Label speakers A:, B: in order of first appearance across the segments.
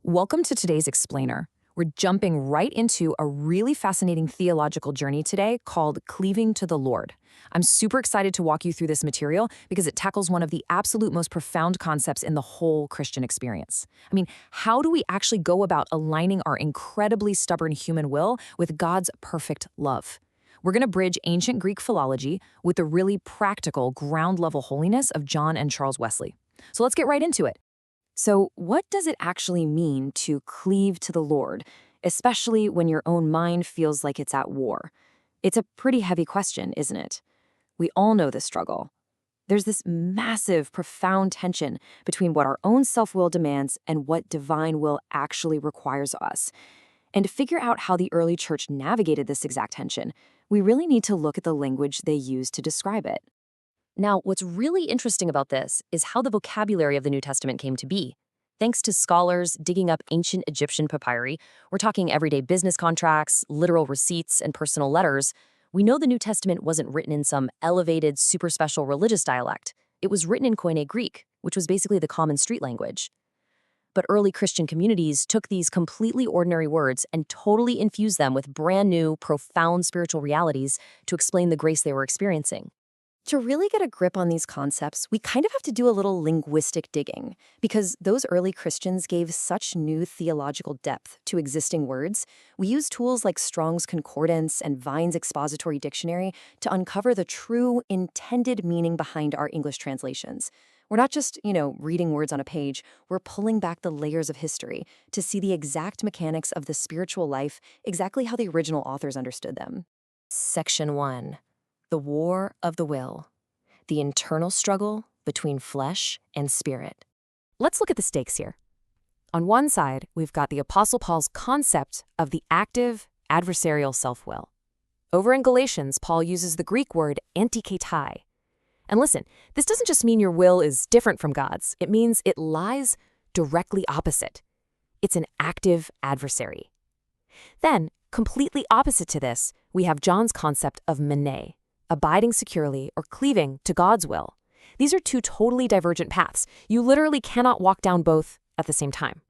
A: Welcome to today's Explainer. We're jumping right into a really fascinating theological journey today called Cleaving to the Lord. I'm super excited to walk you through this material because it tackles one of the absolute most profound concepts in the whole Christian experience. How do we actually go about aligning our incredibly stubborn human will with God's perfect love? We're going to bridge ancient Greek philology with the really practical, ground-level holiness of John and Charles Wesley. So let's get right into it. So, what does it actually mean to cleave to the Lord, especially when your own mind feels like it's at war? It's a pretty heavy question, isn't it? We all know this struggle. There's this massive, profound tension between what our own self-will demands and what divine will actually requires of us. And to figure out how the early church navigated this exact tension, we really need to look at the language they used to describe it. Now, what's really interesting about this is how the vocabulary of the New Testament came to be. Thanks to scholars digging up ancient Egyptian papyri, we're talking everyday business contracts, literal receipts, and personal letters, we know the New Testament wasn't written in some elevated, super special religious dialect. It was written in Koine Greek, which was basically the common street language. But early Christian communities took these completely ordinary words and totally infused them with brand new, profound spiritual realities to explain the grace they were experiencing. To really get a grip on these concepts, we kind of have to do a little linguistic digging, because those early Christians gave such new theological depth to existing words. We use tools like Strong's Concordance and Vine's Expository Dictionary to uncover the true, intended meaning behind our English translations. We're not just, reading words on a page, we're pulling back the layers of history to see the exact mechanics of the spiritual life, exactly how the original authors understood them. Section 1. The war of the will, the internal struggle between flesh and spirit. Let's look at the stakes here. On one side, we've got the Apostle Paul's concept of the active, adversarial self-will. Over in Galatians, Paul uses the Greek word antiketai. And listen, this doesn't just mean your will is different from God's. It means it lies directly opposite. It's an active adversary. Then, completely opposite to this, we have John's concept of mene, abiding securely or cleaving to God's will. These are two totally divergent paths. You literally cannot walk down both at the same time.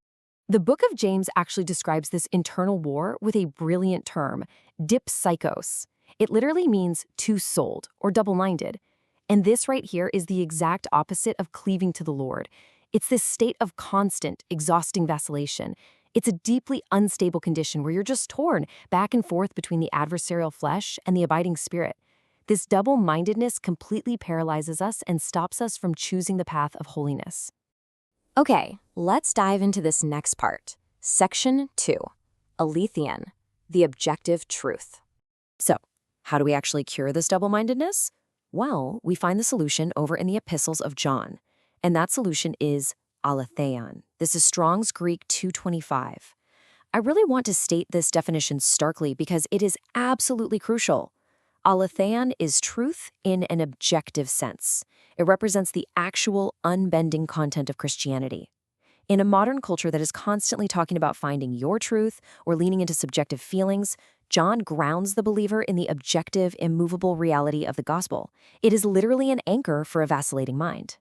A: The book of James actually describes this internal war with a brilliant term, dipsychos. It literally means two-souled or double-minded. And this right here is the exact opposite of cleaving to the Lord. It's this state of constant, exhausting vacillation. It's a deeply unstable condition where you're just torn back and forth between the adversarial flesh and the abiding spirit. This double-mindedness completely paralyzes us and stops us from choosing the path of holiness. Okay, let's dive into this next part. Section 2. Aletheon, the objective truth. So, how do we actually cure this double-mindedness? Well, we find the solution over in the epistles of John, and that solution is aletheon. This is Strong's Greek 225. I really want to state this definition starkly because it is absolutely crucial. Aletheon is truth in an objective sense. It represents the actual, unbending content of Christianity. In a modern culture that is constantly talking about finding your truth or leaning into subjective feelings, John grounds the believer in the objective, immovable reality of the gospel. It is literally an anchor for a vacillating mind.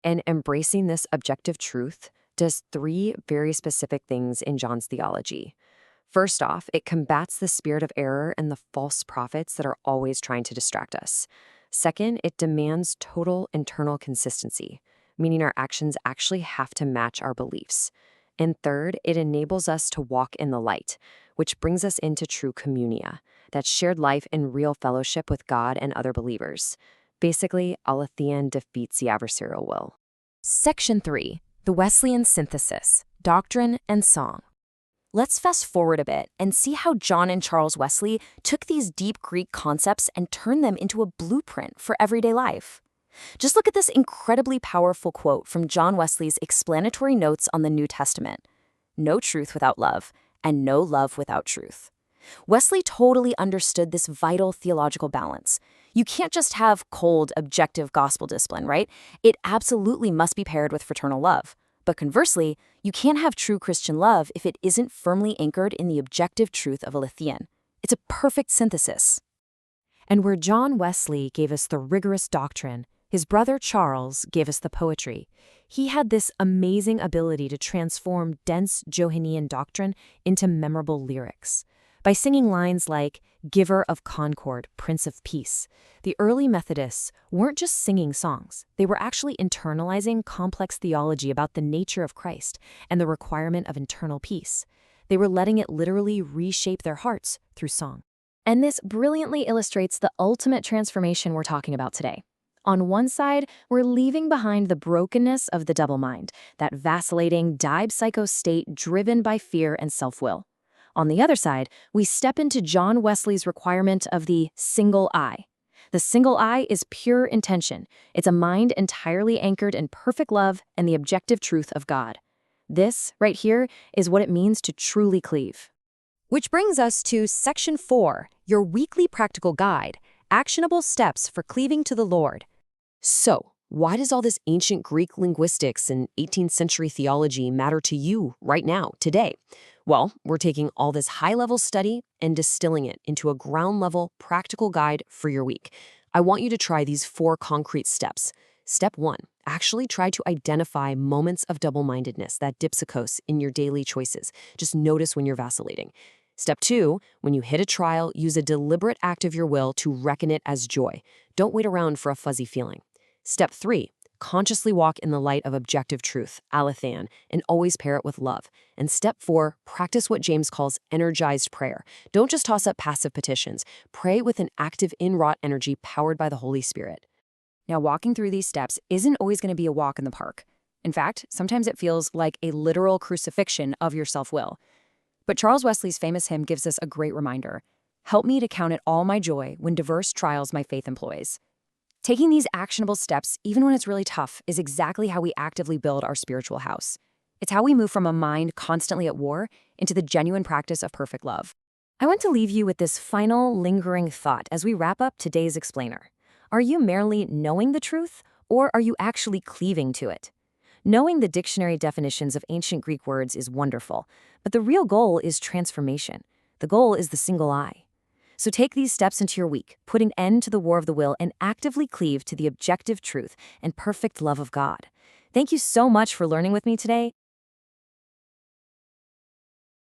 A: And embracing this objective truth does three very specific things in John's theology. First off, it combats the spirit of error and the false prophets that are always trying to distract us. Second, it demands total internal consistency, meaning our actions actually have to match our beliefs. And third, it enables us to walk in the light, which brings us into true communia, that shared life in real fellowship with God and other believers. Basically, aletheon defeats the adversarial will. Section 3. The Wesleyan synthesis, doctrine and song. Let's fast forward a bit and see how John and Charles Wesley took these deep Greek concepts and turned them into a blueprint for everyday life. Just look at this incredibly powerful quote from John Wesley's explanatory notes on the New Testament. No truth without love, and no love without truth. Wesley totally understood this vital theological balance. You can't just have cold, objective gospel discipline, right? It absolutely must be paired with fraternal love. But conversely, you can't have true Christian love if it isn't firmly anchored in the objective truth of aletheon. It's a perfect synthesis. And where John Wesley gave us the rigorous doctrine, His brother Charles gave us the poetry. He had this amazing ability to transform dense Johannine doctrine into memorable lyrics. By singing lines like, "Giver of Concord, Prince of Peace," the early Methodists weren't just singing songs. They were actually internalizing complex theology about the nature of Christ and the requirement of internal peace. They were letting it literally reshape their hearts through song. And this brilliantly illustrates the ultimate transformation we're talking about today. On one side, we're leaving behind the brokenness of the double mind, that vacillating, dipsycho state driven by fear and self-will. On the other side, we step into John Wesley's requirement of the single eye. The single eye is pure intention. It's a mind entirely anchored in perfect love and the objective truth of God. This, right here, is what it means to truly cleave. Which brings us to Section 4, your weekly practical guide, actionable steps for cleaving to the Lord. So, why does all this ancient Greek linguistics and 18th century theology matter to you right now, today? Well, we're taking all this high-level study and distilling it into a ground-level practical guide for your week. I want you to try these 4 concrete steps. Step 1, actually try to identify moments of double-mindedness, that dipsychos, in your daily choices. Just notice when you're vacillating. Step 2, when you hit a trial, use a deliberate act of your will to reckon it as joy. Don't wait around for a fuzzy feeling. Step 3, consciously walk in the light of objective truth, aletheia, and always pair it with love. And step 4, practice what James calls energized prayer. Don't just toss up passive petitions. Pray with an active, inwrought energy powered by the Holy Spirit. Now, walking through these steps isn't always going to be a walk in the park. In fact, sometimes it feels like a literal crucifixion of your self-will. But Charles Wesley's famous hymn gives us a great reminder. Help me to count it all my joy when diverse trials my faith employs. Taking these actionable steps, even when it's really tough, is exactly how we actively build our spiritual house. It's how we move from a mind constantly at war into the genuine practice of perfect love. I want to leave you with this final, lingering thought as we wrap up today's explainer. Are you merely knowing the truth, or are you actually cleaving to it? Knowing the dictionary definitions of ancient Greek words is wonderful, but the real goal is transformation. The goal is the single eye. So take these steps into your week, put an end to the war of the will, and actively cleave to the objective truth and perfect love of God. Thank you so much for learning with me today.